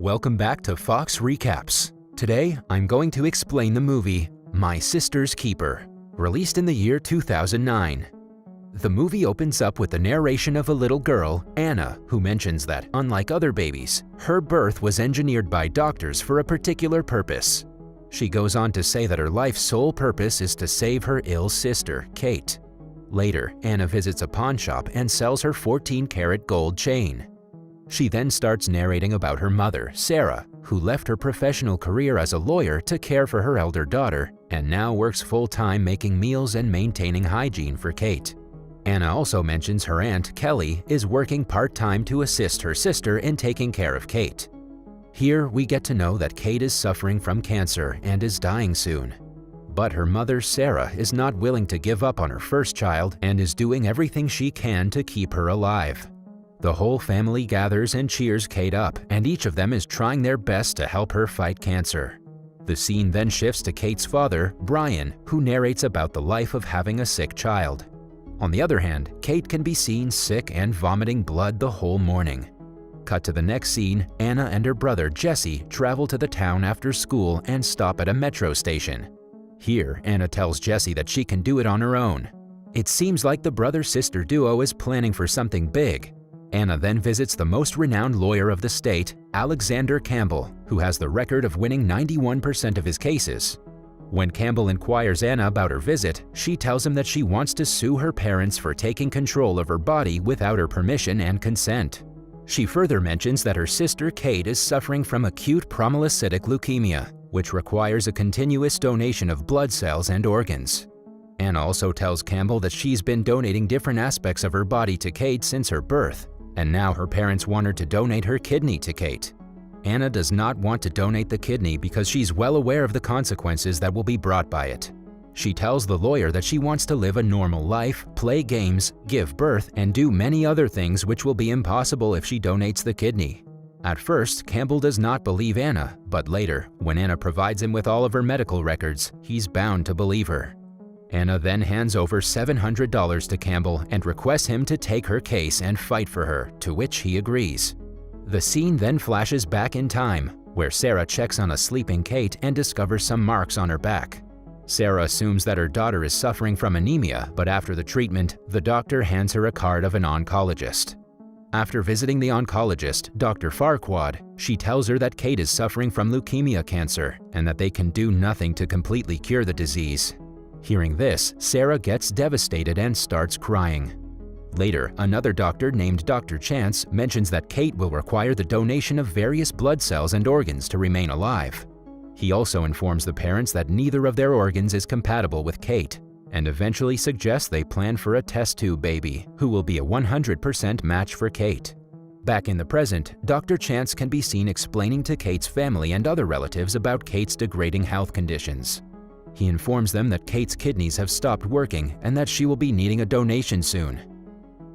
Welcome back to Fox Recaps. Today, I'm going to explain the movie My Sister's Keeper, released in the year 2009. The movie opens up with the narration of a little girl, Anna, who mentions that, unlike other babies, her birth was engineered by doctors for a particular purpose. She goes on to say that her life's sole purpose is to save her ill sister, Kate. Later, Anna visits a pawn shop and sells her 14-karat gold chain. She then starts narrating about her mother, Sarah, who left her professional career as a lawyer to care for her elder daughter and now works full-time making meals and maintaining hygiene for Kate. Anna also mentions her aunt, Kelly, is working part-time to assist her sister in taking care of Kate. Here, we get to know that Kate is suffering from cancer and is dying soon. But her mother, Sarah, is not willing to give up on her first child and is doing everything she can to keep her alive. The whole family gathers and cheers Kate up, and each of them is trying their best to help her fight cancer. The scene then shifts to Kate's father, Brian, who narrates about the life of having a sick child. On the other hand, Kate can be seen sick and vomiting blood the whole morning. Cut to the next scene, Anna and her brother, Jesse, travel to the town after school and stop at a metro station. Here, Anna tells Jesse that she can do it on her own. It seems like the brother-sister duo is planning for something big. Anna then visits the most renowned lawyer of the state, Alexander Campbell, who has the record of winning 91% of his cases. When Campbell inquires Anna about her visit, she tells him that she wants to sue her parents for taking control of her body without her permission and consent. She further mentions that her sister Kate is suffering from acute promyelocytic leukemia, which requires a continuous donation of blood cells and organs. Anna also tells Campbell that she's been donating different aspects of her body to Kate since her birth, and now her parents want her to donate her kidney to Kate. Anna does not want to donate the kidney because she's well aware of the consequences that will be brought by it. She tells the lawyer that she wants to live a normal life, play games, give birth, and do many other things which will be impossible if she donates the kidney. At first, Campbell does not believe Anna, but later, when Anna provides him with all of her medical records, he's bound to believe her. Anna then hands over $700 to Campbell and requests him to take her case and fight for her, to which he agrees. The scene then flashes back in time, where Sarah checks on a sleeping Kate and discovers some marks on her back. Sarah assumes that her daughter is suffering from anemia, but after the treatment, the doctor hands her a card of an oncologist. After visiting the oncologist, Dr. Farquad, she tells her that Kate is suffering from leukemia cancer and that they can do nothing to completely cure the disease. Hearing this, Sarah gets devastated and starts crying. Later, another doctor named Dr. Chance mentions that Kate will require the donation of various blood cells and organs to remain alive. He also informs the parents that neither of their organs is compatible with Kate, and eventually suggests they plan for a test tube baby, who will be a 100% match for Kate. Back in the present, Dr. Chance can be seen explaining to Kate's family and other relatives about Kate's degrading health conditions. He informs them that Kate's kidneys have stopped working and that she will be needing a donation soon.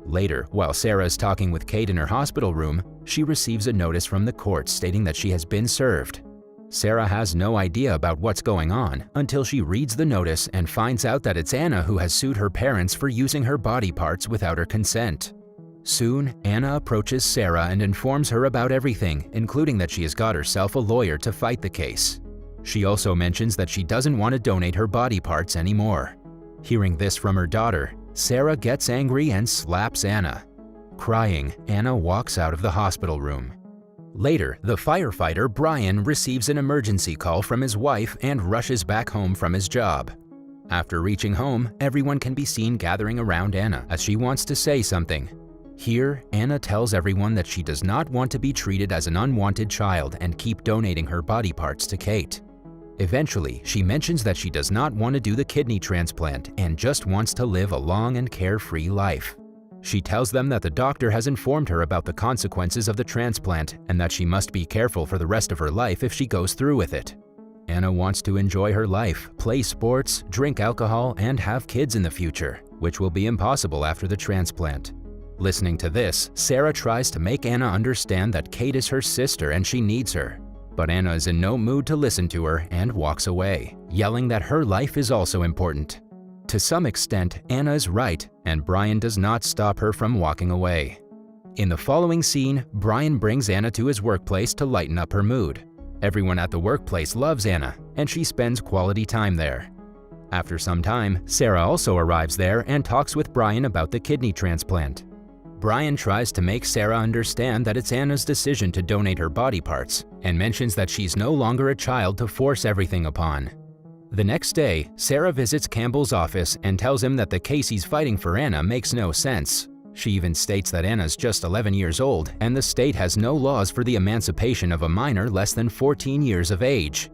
Later, while Sarah is talking with Kate in her hospital room, she receives a notice from the court stating that she has been served. Sarah has no idea about what's going on until she reads the notice and finds out that it's Anna who has sued her parents for using her body parts without her consent. Soon, Anna approaches Sarah and informs her about everything, including that she has got herself a lawyer to fight the case. She also mentions that she doesn't want to donate her body parts anymore. Hearing this from her daughter, Sarah gets angry and slaps Anna. Crying, Anna walks out of the hospital room. Later, the firefighter Brian receives an emergency call from his wife and rushes back home from his job. After reaching home, everyone can be seen gathering around Anna as she wants to say something. Here, Anna tells everyone that she does not want to be treated as an unwanted child and keep donating her body parts to Kate. Eventually, she mentions that she does not want to do the kidney transplant and just wants to live a long and carefree life. She tells them that the doctor has informed her about the consequences of the transplant and that she must be careful for the rest of her life if she goes through with it. Anna wants to enjoy her life, play sports, drink alcohol, and have kids in the future, which will be impossible after the transplant. Listening to this, Sarah tries to make Anna understand that Kate is her sister and she needs her. But Anna is in no mood to listen to her and walks away, yelling that her life is also important. To some extent, Anna is right, and Brian does not stop her from walking away. In the following scene, Brian brings Anna to his workplace to lighten up her mood. Everyone at the workplace loves Anna, and she spends quality time there. After some time, Sarah also arrives there and talks with Brian about the kidney transplant. Brian tries to make Sarah understand that it's Anna's decision to donate her body parts, and mentions that she's no longer a child to force everything upon. The next day, Sarah visits Campbell's office and tells him that the case he's fighting for Anna makes no sense. She even states that Anna's just 11 years old, and the state has no laws for the emancipation of a minor less than 14 years of age.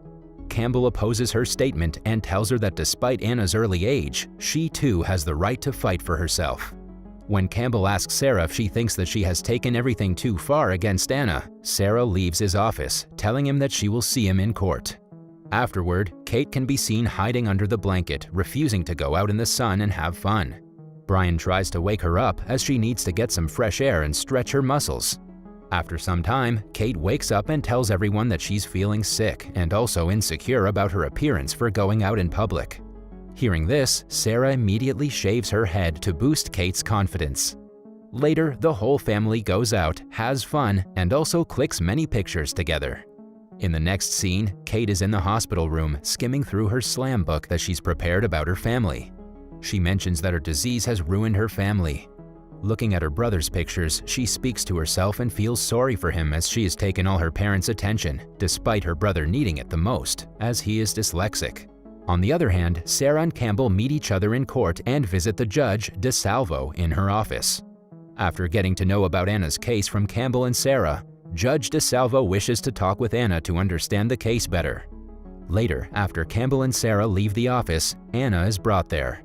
Campbell opposes her statement and tells her that despite Anna's early age, she too has the right to fight for herself. When Campbell asks Sarah if she thinks that she has taken everything too far against Anna, Sarah leaves his office, telling him that she will see him in court. Afterward, Kate can be seen hiding under the blanket, refusing to go out in the sun and have fun. Brian tries to wake her up as she needs to get some fresh air and stretch her muscles. After some time, Kate wakes up and tells everyone that she's feeling sick and also insecure about her appearance for going out in public. Hearing this, Sarah immediately shaves her head to boost Kate's confidence. Later, the whole family goes out, has fun, and also clicks many pictures together. In the next scene, Kate is in the hospital room skimming through her slam book that she's prepared about her family. She mentions that her disease has ruined her family. Looking at her brother's pictures, she speaks to herself and feels sorry for him as she has taken all her parents' attention, despite her brother needing it the most, as he is dyslexic. On the other hand, Sarah and Campbell meet each other in court and visit the judge, DeSalvo, in her office. After getting to know about Anna's case from Campbell and Sarah, Judge DeSalvo wishes to talk with Anna to understand the case better. Later, after Campbell and Sarah leave the office, Anna is brought there.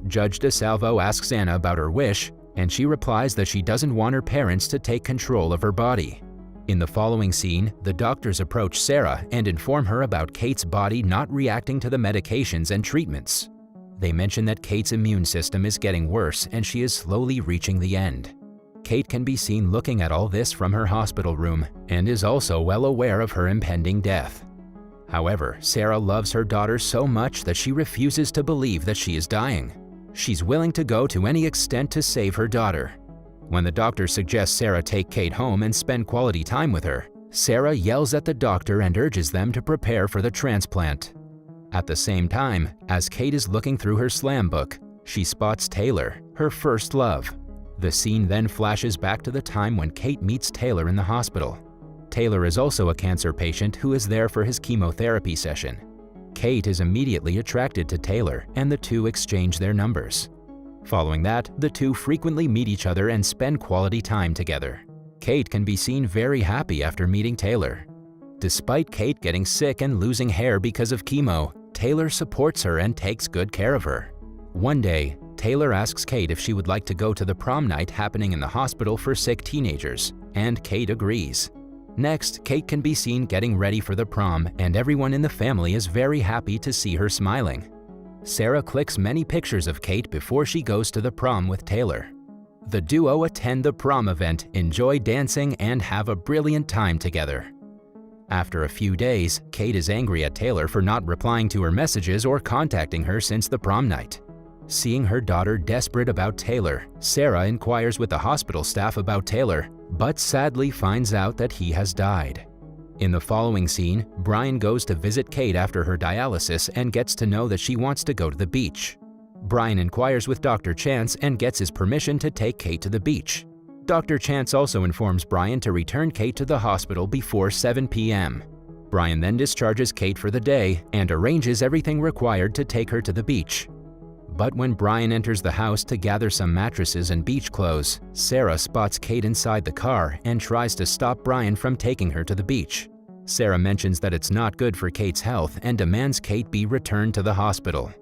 Judge DeSalvo asks Anna about her wish, and she replies that she doesn't want her parents to take control of her body. In the following scene, the doctors approach Sarah and inform her about Kate's body not reacting to the medications and treatments. They mention that Kate's immune system is getting worse and she is slowly reaching the end. Kate can be seen looking at all this from her hospital room and is also well aware of her impending death. However, Sarah loves her daughter so much that she refuses to believe that she is dying. She's willing to go to any extent to save her daughter. When the doctor suggests Sarah take Kate home and spend quality time with her, Sarah yells at the doctor and urges them to prepare for the transplant. At the same time, as Kate is looking through her slam book, she spots Taylor, her first love. The scene then flashes back to the time when Kate meets Taylor in the hospital. Taylor is also a cancer patient who is there for his chemotherapy session. Kate is immediately attracted to Taylor, and the two exchange their numbers. Following that, the two frequently meet each other and spend quality time together. Kate can be seen very happy after meeting Taylor. Despite Kate getting sick and losing hair because of chemo, Taylor supports her and takes good care of her. One day, Taylor asks Kate if she would like to go to the prom night happening in the hospital for sick teenagers, and Kate agrees. Next, Kate can be seen getting ready for the prom, and everyone in the family is very happy to see her smiling. Sarah clicks many pictures of Kate before she goes to the prom with Taylor. The duo attend the prom event, enjoy dancing, and have a brilliant time together. After a few days, Kate is angry at Taylor for not replying to her messages or contacting her since the prom night. Seeing her daughter desperate about Taylor, Sarah inquires with the hospital staff about Taylor, but sadly finds out that he has died. In the following scene, Brian goes to visit Kate after her dialysis and gets to know that she wants to go to the beach. Brian inquires with Dr. Chance and gets his permission to take Kate to the beach. Dr. Chance also informs Brian to return Kate to the hospital before 7 p.m. Brian then discharges Kate for the day and arranges everything required to take her to the beach. But when Brian enters the house to gather some mattresses and beach clothes, Sarah spots Kate inside the car and tries to stop Brian from taking her to the beach. Sarah mentions that it's not good for Kate's health and demands Kate be returned to the hospital.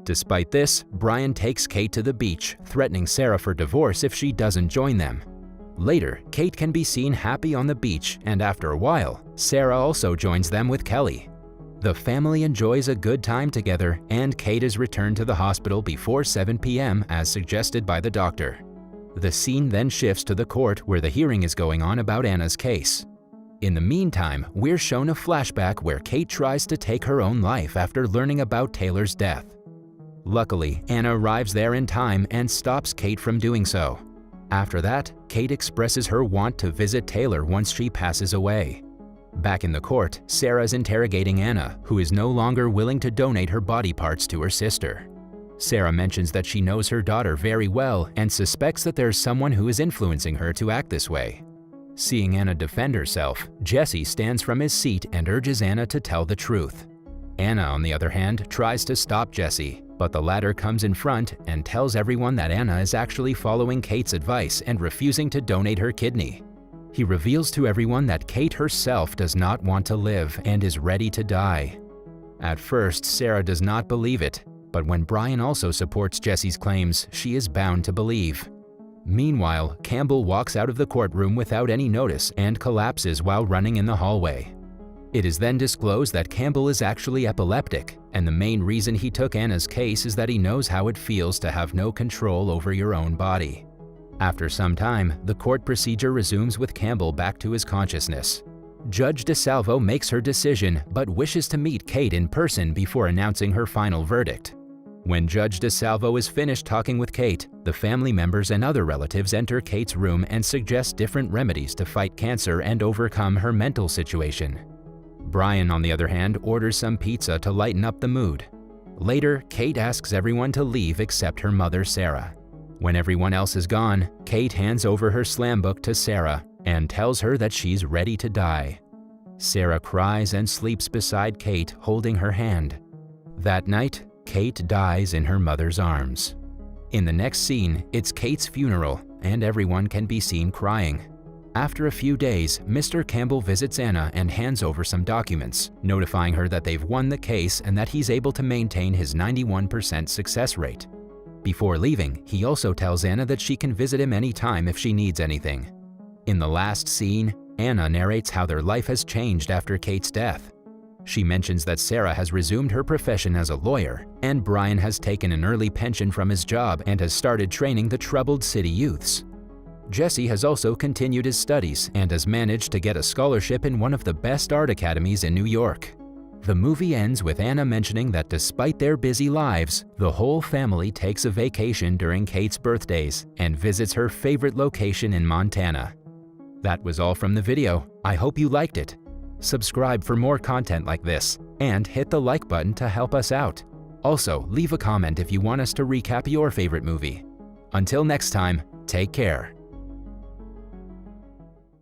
Despite this, Brian takes Kate to the beach, threatening Sarah for divorce if she doesn't join them. Later, Kate can be seen happy on the beach, and after a while, Sarah also joins them with Kelly. The family enjoys a good time together, and Kate is returned to the hospital before 7 p.m. as suggested by the doctor. The scene then shifts to the court where the hearing is going on about Anna's case. In the meantime, we're shown a flashback where Kate tries to take her own life after learning about Taylor's death. Luckily, Anna arrives there in time and stops Kate from doing so. After that, Kate expresses her want to visit Taylor once she passes away. Back in the court, Sarah is interrogating Anna, who is no longer willing to donate her body parts to her sister. Sarah mentions that she knows her daughter very well and suspects that there's someone who is influencing her to act this way. Seeing Anna defend herself, Jesse stands from his seat and urges Anna to tell the truth. Anna, on the other hand, tries to stop Jesse, but the latter comes in front and tells everyone that Anna is actually following Kate's advice and refusing to donate her kidney. He reveals to everyone that Kate herself does not want to live and is ready to die. At first, Sarah does not believe it, but when Brian also supports Jesse's claims, she is bound to believe. Meanwhile, Campbell walks out of the courtroom without any notice and collapses while running in the hallway. It is then disclosed that Campbell is actually epileptic, and the main reason he took Anna's case is that he knows how it feels to have no control over your own body. After some time, the court procedure resumes with Campbell back to his consciousness. Judge DeSalvo makes her decision but wishes to meet Kate in person before announcing her final verdict. When Judge DeSalvo is finished talking with Kate, the family members and other relatives enter Kate's room and suggest different remedies to fight cancer and overcome her mental situation. Brian, on the other hand, orders some pizza to lighten up the mood. Later, Kate asks everyone to leave except her mother, Sarah. When everyone else is gone, Kate hands over her slam book to Sarah and tells her that she's ready to die. Sarah cries and sleeps beside Kate, holding her hand. That night, Kate dies in her mother's arms. In the next scene, it's Kate's funeral, and everyone can be seen crying. After a few days, Mr. Campbell visits Anna and hands over some documents, notifying her that they've won the case and that he's able to maintain his 91% success rate. Before leaving, he also tells Anna that she can visit him anytime if she needs anything. In the last scene, Anna narrates how their life has changed after Kate's death. She mentions that Sarah has resumed her profession as a lawyer, and Brian has taken an early pension from his job and has started training the troubled city youths. Jesse has also continued his studies and has managed to get a scholarship in one of the best art academies in New York. The movie ends with Anna mentioning that despite their busy lives, the whole family takes a vacation during Kate's birthdays and visits her favorite location in Montana. That was all from the video. I hope you liked it. Subscribe for more content like this, and hit the like button to help us out. Also, leave a comment if you want us to recap your favorite movie. Until next time, take care.